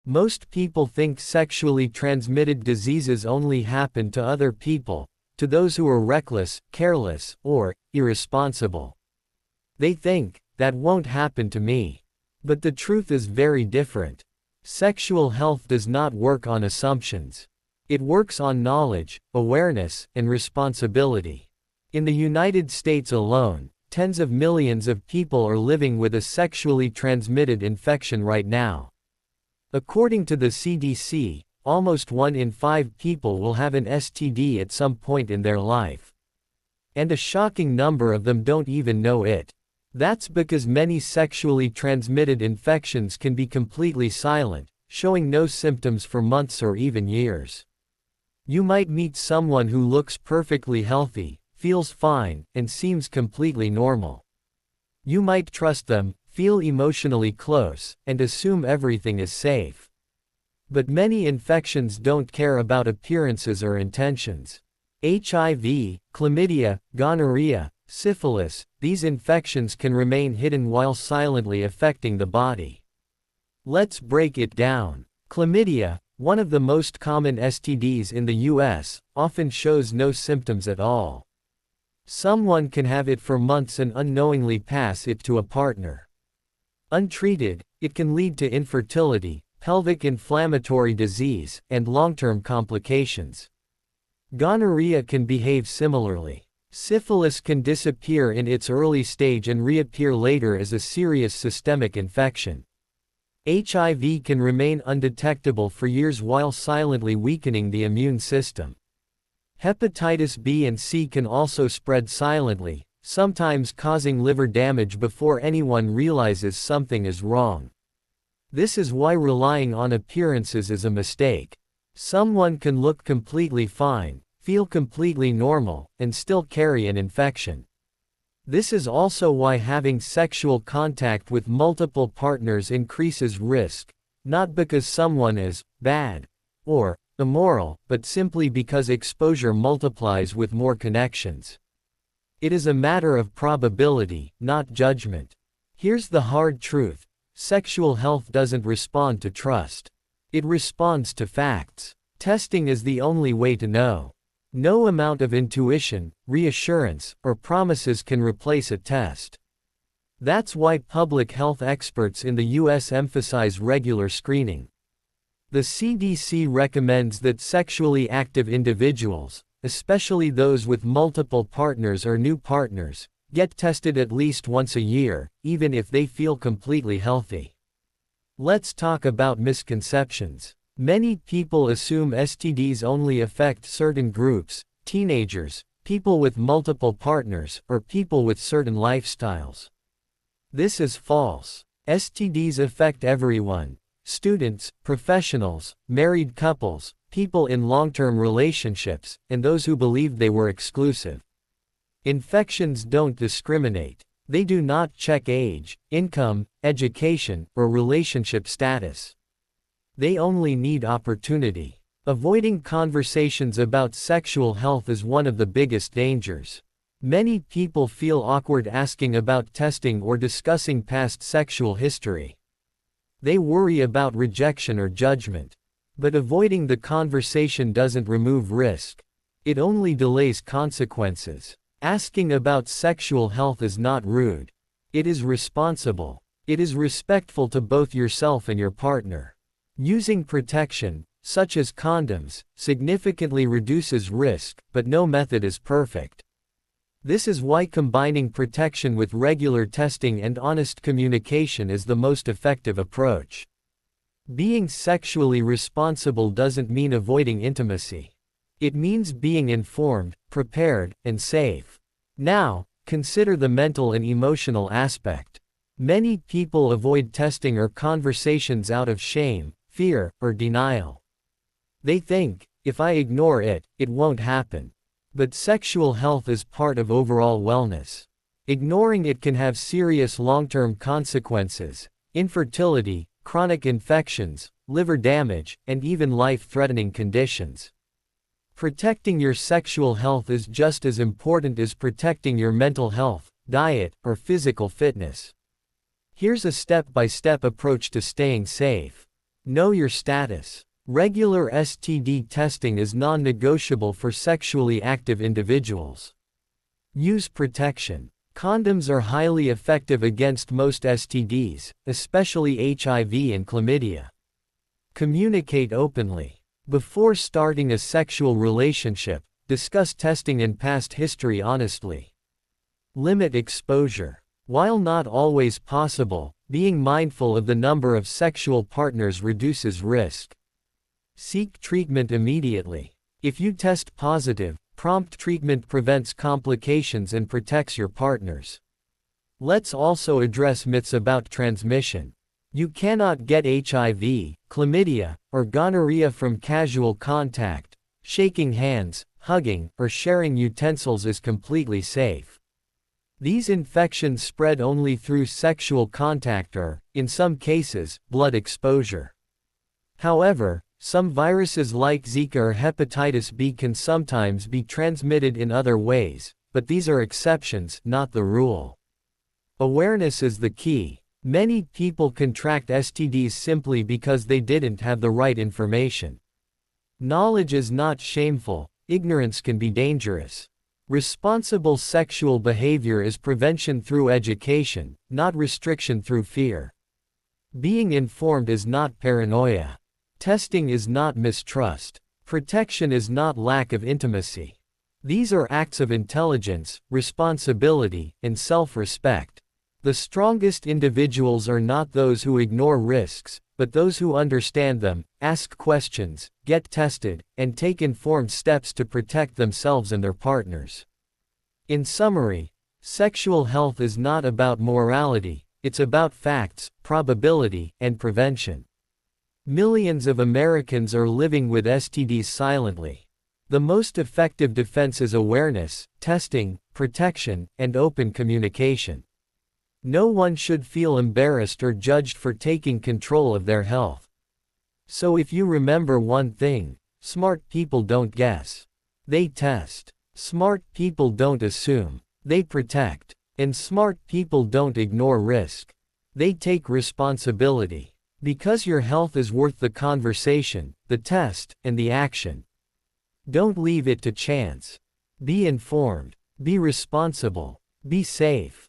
Most people think sexually transmitted diseases only happen to other people, to those who are reckless, careless, or irresponsible. They think, that won't happen to me. But the truth is very different. Sexual health does not work on assumptions. It works on knowledge, awareness, and responsibility. In the United States alone, tens of millions of people are living with a sexually transmitted infection right now. According to the CDC, almost 1 in 5 people will have an STD at some point in their life. And a shocking number of them don't even know it. That's because many sexually transmitted infections can be completely silent, showing no symptoms for months or even years. You might meet someone who looks perfectly healthy, feels fine, and seems completely normal. You might trust them, feel emotionally close, and assume everything is safe. But many infections don't care about appearances or intentions. HIV, chlamydia, gonorrhea, syphilis, these infections can remain hidden while silently affecting the body. Let's break it down. Chlamydia, one of the most common STDs in the US, often shows no symptoms at all. Someone can have it for months and unknowingly pass it to a partner. Untreated, it can lead to infertility, pelvic inflammatory disease, and long-term complications. Gonorrhea can behave similarly. Syphilis can disappear in its early stage and reappear later as a serious systemic infection. HIV can remain undetectable for years while silently weakening the immune system. Hepatitis B and C can also spread silently, sometimes causing liver damage before anyone realizes something is wrong. This is why relying on appearances is a mistake. Someone can look completely fine, feel completely normal, and still carry an infection. This is also why having sexual contact with multiple partners increases risk, not because someone is bad or immoral, but simply because exposure multiplies with more connections. It is a matter of probability, not judgment. Here's the hard truth: sexual health doesn't respond to trust. It responds to facts. Testing is the only way to know. No amount of intuition, reassurance, or promises can replace a test. That's why public health experts in the US emphasize regular screening. The CDC recommends that sexually active individuals, especially those with multiple partners or new partners, get tested at least once a year, even if they feel completely healthy. Let's talk about misconceptions. Many people assume STDs only affect certain groups: teenagers, people with multiple partners, or people with certain lifestyles. This is false. STDs affect everyone: students, professionals, married couples, people in long-term relationships, and those who believed they were exclusive. Infections don't discriminate. They do not check age, income, education, or relationship status. They only need opportunity. Avoiding conversations about sexual health is one of the biggest dangers. Many people feel awkward asking about testing or discussing past sexual history. They worry about rejection or judgment. But avoiding the conversation doesn't remove risk. It only delays consequences. Asking about sexual health is not rude. It is responsible. It is respectful to both yourself and your partner. Using protection, such as condoms, significantly reduces risk, but no method is perfect. This is why combining protection with regular testing and honest communication is the most effective approach. Being sexually responsible doesn't mean avoiding intimacy. It means being informed, prepared, and safe. Now, consider the mental and emotional aspect. Many people avoid testing or conversations out of shame, fear, or denial. They think, if I ignore it, it won't happen. But sexual health is part of overall wellness. Ignoring it can have serious long-term consequences: infertility, chronic infections, liver damage, and even life-threatening conditions. Protecting your sexual health is just as important as protecting your mental health, diet, or physical fitness. Here's a step-by-step approach to staying safe. Know your status. Regular STD testing is non-negotiable for sexually active individuals. Use protection. Condoms are highly effective against most STDs, especially HIV and chlamydia. Communicate openly. Before starting a sexual relationship, discuss testing and past history honestly. Limit exposure. While not always possible, being mindful of the number of sexual partners reduces risk. Seek treatment immediately. If you test positive, prompt treatment prevents complications and protects your partners. Let's also address myths about transmission. You cannot get HIV, chlamydia, or gonorrhea from casual contact. Shaking hands, hugging, or sharing utensils is completely safe. These infections spread only through sexual contact or, in some cases, blood exposure. However, some viruses like Zika or hepatitis B can sometimes be transmitted in other ways, but these are exceptions, not the rule. Awareness is the key. Many people contract STDs simply because they didn't have the right information. Knowledge is not shameful, ignorance can be dangerous. Responsible sexual behavior is prevention through education, not restriction through fear. Being informed is not paranoia. Testing is not mistrust. Protection is not lack of intimacy. These are acts of intelligence, responsibility, and self-respect. The strongest individuals are not those who ignore risks, but those who understand them, ask questions, get tested, and take informed steps to protect themselves and their partners. In summary, sexual health is not about morality, it's about facts, probability, and prevention. Millions of Americans are living with STDs silently. The most effective defense is awareness, testing, protection, and open communication. No one should feel embarrassed or judged for taking control of their health. So if you remember one thing, smart people don't guess. They test. Smart people don't assume. They protect. And smart people don't ignore risk. They take responsibility. Because your health is worth the conversation, the test, and the action. Don't leave it to chance. Be informed. Be responsible. Be safe.